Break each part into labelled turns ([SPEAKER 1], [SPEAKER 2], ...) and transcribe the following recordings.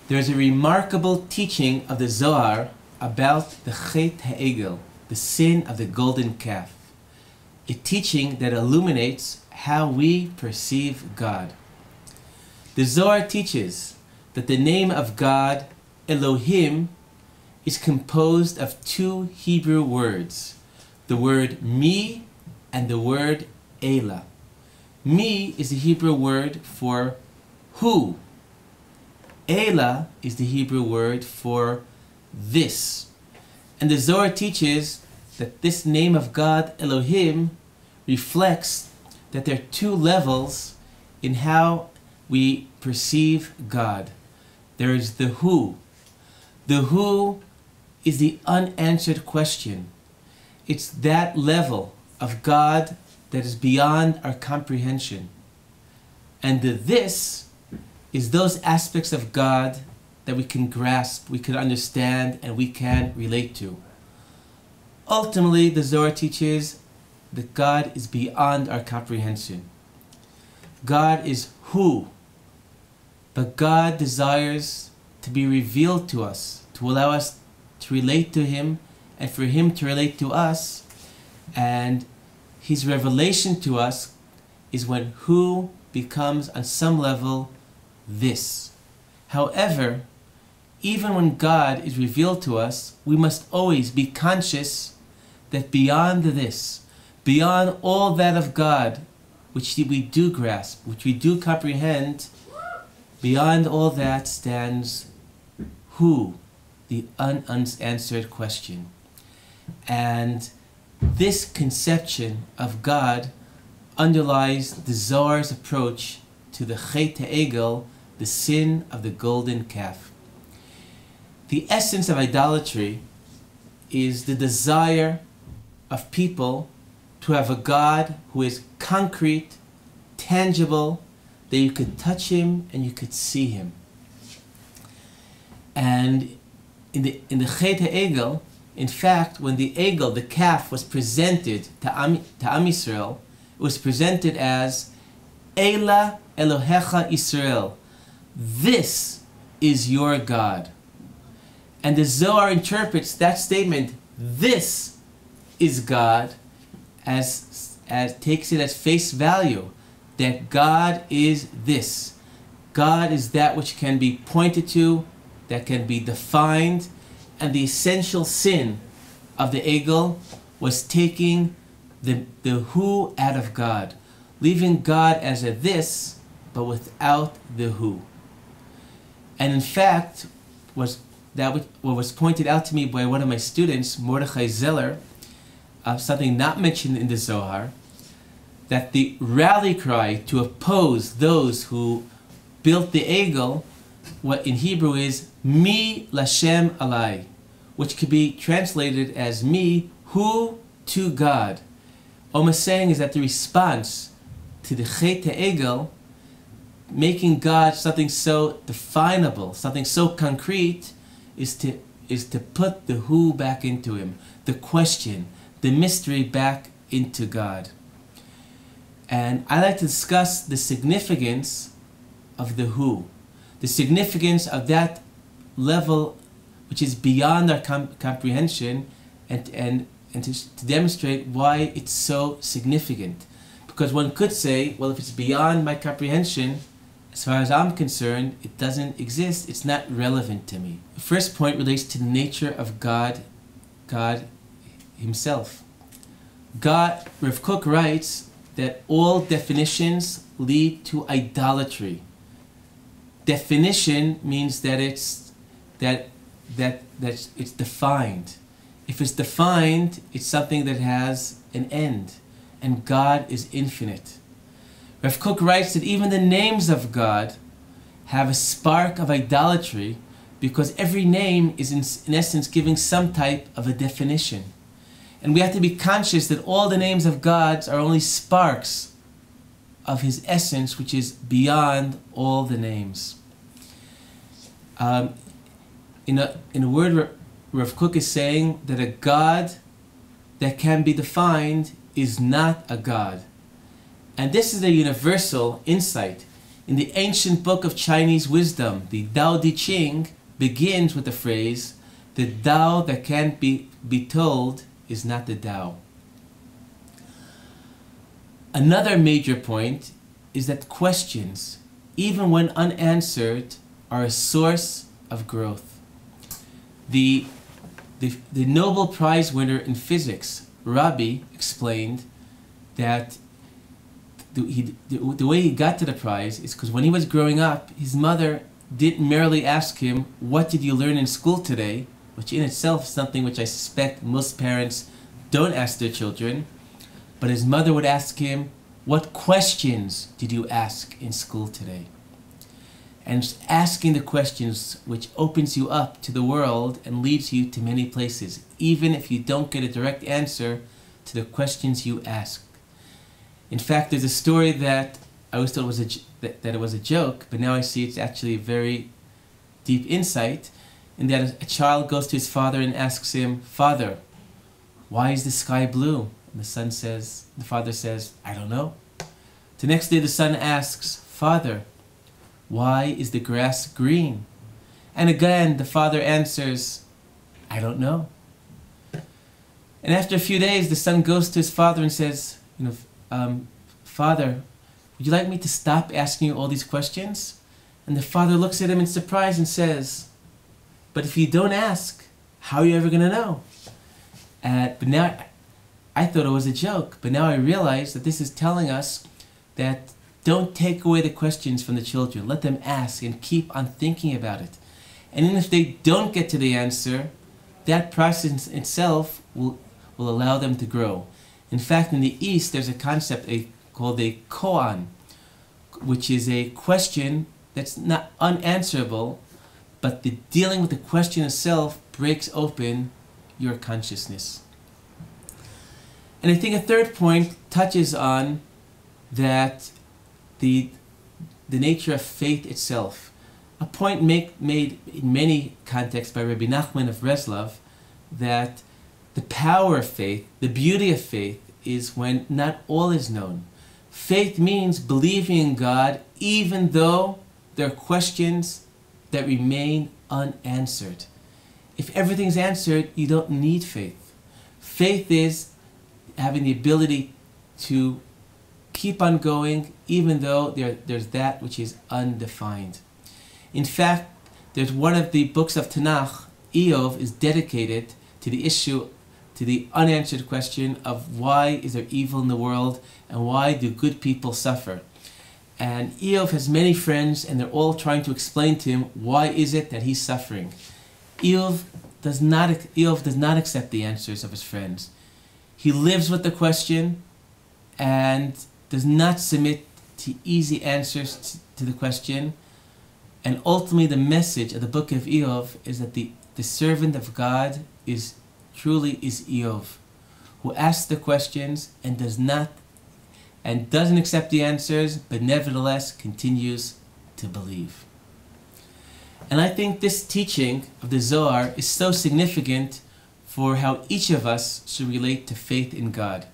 [SPEAKER 1] There is a remarkable teaching of the Zohar about the Chet HaEgal, the sin of the golden calf. A teaching that illuminates how we perceive God. The Zohar teaches that the name of God, Elohim, is composed of two Hebrew words, the word me and the word Ela. Me is the Hebrew word for who. Ela is the Hebrew word for this. And the Zohar teaches that this name of God, Elohim, reflects that there are two levels in how we perceive God. There is the who. The who is the unanswered question. It's that level of God that is beyond our comprehension. And the this is those aspects of God that we can grasp, we can understand, and we can relate to. Ultimately, the Zohar teaches that God is beyond our comprehension. God is who, but God desires to be revealed to us, to allow us to relate to Him, and for Him to relate to us. And His revelation to us is when who becomes on some level this. However, even when God is revealed to us, we must always be conscious that beyond this, beyond all that of God, which we do grasp, which we do comprehend, beyond all that stands who, the unanswered question. And this conception of God underlies the Zohar's approach to the Chet HaEgal, the sin of the golden calf. The essence of idolatry is the desire of people to have a God who is concrete, tangible, that you could touch Him and you could see Him. And in the Chet HaEgal, in fact, when the Egel, the calf, was presented to Am Yisrael, it was presented as Ela Elohacha Yisroel. This is your God. And the Zohar interprets that statement, this is God, as takes it as face value, that God is this. God is that which can be pointed to, that can be defined, and the essential sin of the Egel was taking the who out of God, leaving God as a this, but without the who. And in fact, what was pointed out to me by one of my students, Mordechai Zeller, something not mentioned in the Zohar, that the rally cry to oppose those who built the Egel, what in Hebrew is Mi Lashem Alai, which could be translated as me, who to God. Almost saying is that the response to the Chet HaEgal, making God something so definable, something so concrete, is to put the who back into Him, the question, the mystery back into God. And I like to discuss the significance of the who, the significance of that level which is beyond our comprehension, and to demonstrate why it's so significant. Because one could say, well, if it's beyond my comprehension, as far as I'm concerned, it doesn't exist, it's not relevant to me. The first point relates to the nature of God Himself. Rav Kook writes that all definitions lead to idolatry. Definition means that it's defined. If it's defined, it's something that has an end, and God is infinite. Rav Kook writes that even the names of God have a spark of idolatry because every name is in essence giving some type of a definition. And we have to be conscious that all the names of God are only sparks of His essence, which is beyond all the names. In a word, Rav Kook is saying that a God that can be defined is not a God. And this is a universal insight. In the ancient book of Chinese wisdom, the Tao Te Ching begins with the phrase, "The Tao that can't be told is not the Tao." Another major point is that questions, even when unanswered, are a source of growth. The Nobel Prize winner in physics, Rabbi, explained that the way he got to the prize is because when he was growing up, his mother didn't merely ask him, "What did you learn in school today?" which in itself is something which I suspect most parents don't ask their children, but his mother would ask him, "What questions did you ask in school today?" And asking the questions which opens you up to the world and leads you to many places, even if you don't get a direct answer to the questions you ask. In fact, there's a story that I always thought that it was a joke, but now I see it's actually a very deep insight, in that a child goes to his father and asks him, "Father, why is the sky blue?" And the father says, "I don't know." The next day the son asks, "Father, why is the grass green?" And again the father answers, "I don't know." And after a few days the son goes to his father and says, "Father, would you like me to stop asking you all these questions?" And the father looks at him in surprise and says, "But if you don't ask, how are you ever going to know?" But now I thought it was a joke, but now I realize that this is telling us that don't take away the questions from the children. Let them ask and keep on thinking about it. And even if they don't get to the answer, that process itself will allow them to grow. In fact, in the East, there's a concept called a koan, which is a question that's not unanswerable, but the dealing with the question itself breaks open your consciousness. And I think a third point touches on that the nature of faith itself. A point made in many contexts by Rabbi Nachman of Breslov, that the power of faith, the beauty of faith, is when not all is known. Faith means believing in God even though there are questions that remain unanswered. If everything's answered, you don't need faith. Faith is having the ability to keep on going even though there's that which is undefined. In fact, there's one of the books of Tanakh, Eov, is dedicated to the issue, to the unanswered question of why is there evil in the world and why do good people suffer. And Eov has many friends and they're all trying to explain to him why is it that he's suffering. Eov does not accept the answers of his friends. He lives with the question and does not submit to easy answers to the question. And ultimately the message of the book of Eov is that the servant of God is Eov, who asks the questions and doesn't accept the answers, but nevertheless continues to believe. And I think this teaching of the Zohar is so significant for how each of us should relate to faith in God.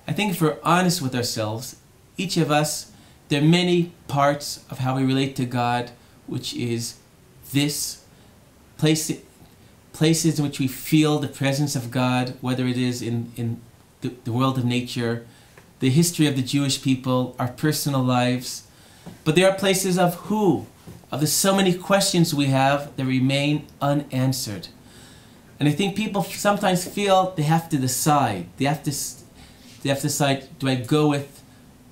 [SPEAKER 1] I think if we're honest with ourselves, each of us, there are many parts of how we relate to God, which is this places in which we feel the presence of God, whether it is in the world of nature, the history of the Jewish people, our personal lives. But there are places of the so many questions we have that remain unanswered. And I think people sometimes feel they have to decide. They have to decide, do I go with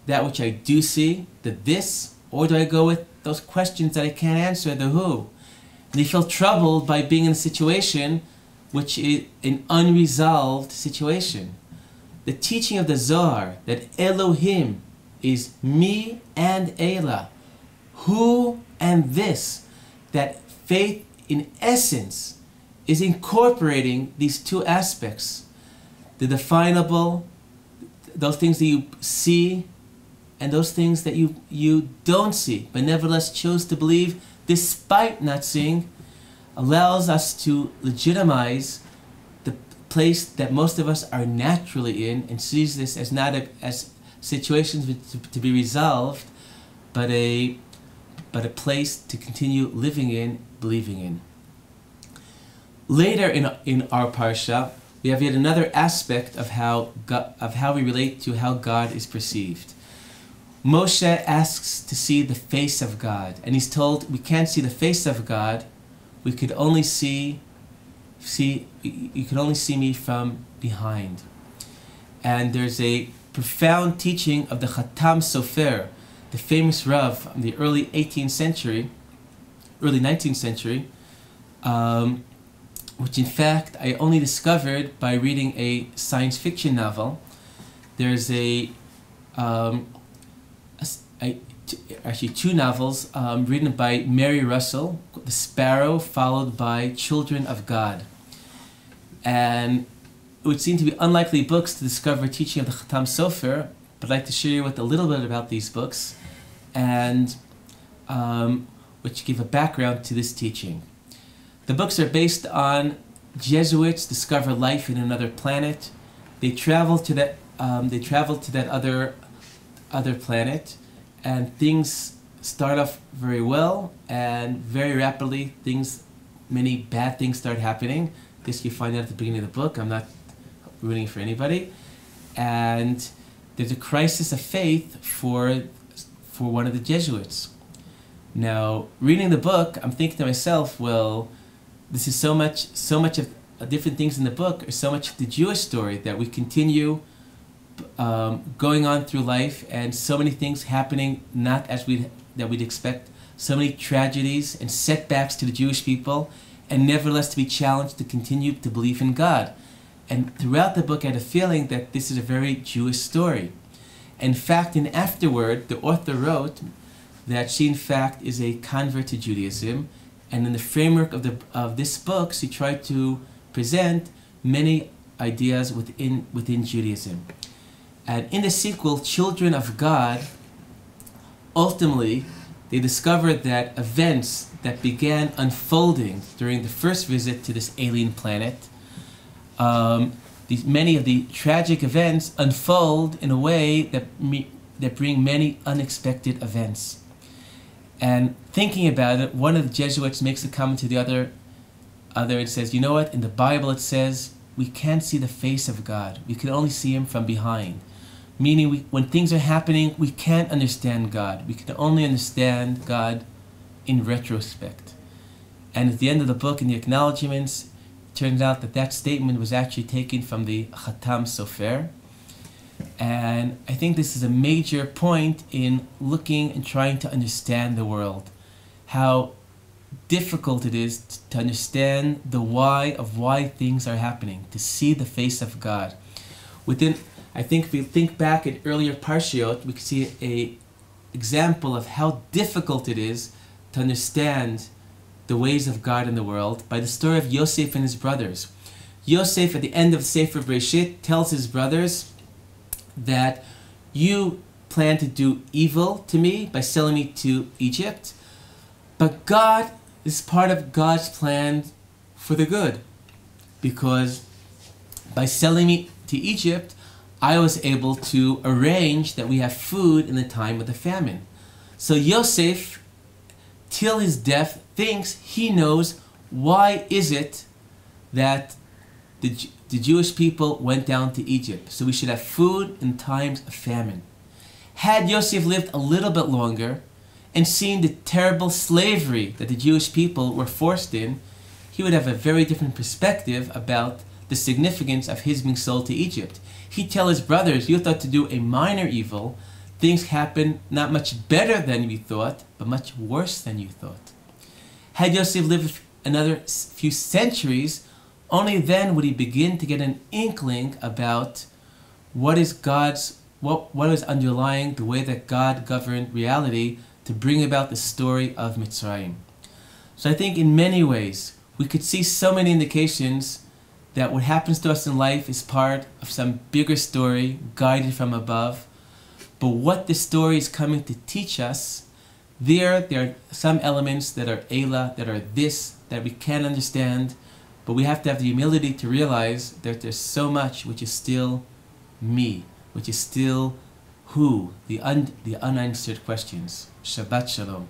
[SPEAKER 1] that which I do see, the this, or do I go with those questions that I can't answer, the who? And they feel troubled by being in a situation which is an unresolved situation. The teaching of the Zohar, that Elohim is me and Ela, who and this, that faith in essence is incorporating these two aspects, the definable, those things that you see, and those things that you don't see, but nevertheless chose to believe despite not seeing, allows us to legitimize the place that most of us are naturally in, and sees this as not as situations to be resolved, but a but a place to continue living in, believing in. Later in our Parsha, we have yet another aspect of how we relate to how God is perceived. Moshe asks to see the face of God, and he's told we can't see the face of God. We could only you can only see me from behind. And there's a profound teaching of the Chatam Sofer, the famous Rav in the early 19th century, which in fact I only discovered by reading a science fiction novel. There's actually two novels written by Mary Russell, The Sparrow, followed by Children of God. And it would seem to be unlikely books to discover teaching of the Chatam Sofer, but I'd like to share you with a little bit about these books, and which give a background to this teaching. The books are based on Jesuits discover life in another planet. They travel to that other planet, and things start off very well, and very rapidly many bad things start happening. This you find out at the beginning of the book. I'm not ruining for anybody. And there's a crisis of faith for one of the Jesuits. Now, reading the book, I'm thinking to myself, well, this is so much of different things in the book, or so much of the Jewish story, that we continue going on through life, and so many things happening not as we'd expect, so many tragedies and setbacks to the Jewish people, and nevertheless to be challenged to continue to believe in God. And throughout the book I had a feeling that this is a very Jewish story. In fact, in afterward, the author wrote that she in fact is a convert to Judaism, and in the framework of this book she tried to present many ideas within Judaism. And in the sequel, Children of God, ultimately they discovered that events that began unfolding during the first visit to this alien planet, many of the tragic events unfold in a way that bring many unexpected events. And thinking about it, one of the Jesuits makes a comment to the other and says, you know what, in the Bible it says we can't see the face of God, we can only see him from behind. Meaning when things are happening, we can't understand God. We can only understand God in retrospect. And at the end of the book, in the acknowledgements, it turns out that statement was actually taken from the Chatam Sofer. And I think this is a major point in looking and trying to understand the world. How difficult it is to understand the why of why things are happening, to see the face of God. I think if we think back at earlier Parshiyot, we can see an example of how difficult it is to understand the ways of God in the world by the story of Yosef and his brothers. Yosef, at the end of Sefer Bereshit, tells his brothers that you plan to do evil to me by selling me to Egypt, but God is part of God's plan for the good, because by selling me to Egypt, I was able to arrange that we have food in the time of the famine. So Yosef, till his death, thinks he knows why is it that the Jewish people went down to Egypt. So we should have food in times of famine. Had Yosef lived a little bit longer and seen the terrible slavery that the Jewish people were forced in, he would have a very different perspective about the significance of his being sold to Egypt. He'd tell his brothers, you thought to do a minor evil, things happen not much better than you thought, but much worse than you thought. Had Yosef lived another few centuries, only then would he begin to get an inkling about what is underlying the way that God governed reality to bring about the story of Mitzrayim. So I think in many ways, we could see so many indications that what happens to us in life is part of some bigger story, guided from above. But what the story is coming to teach us, there are some elements that are Ela, that are this, that we can't understand, but we have to have the humility to realize that there's so much which is still me, which is still who, the unanswered questions. Shabbat Shalom.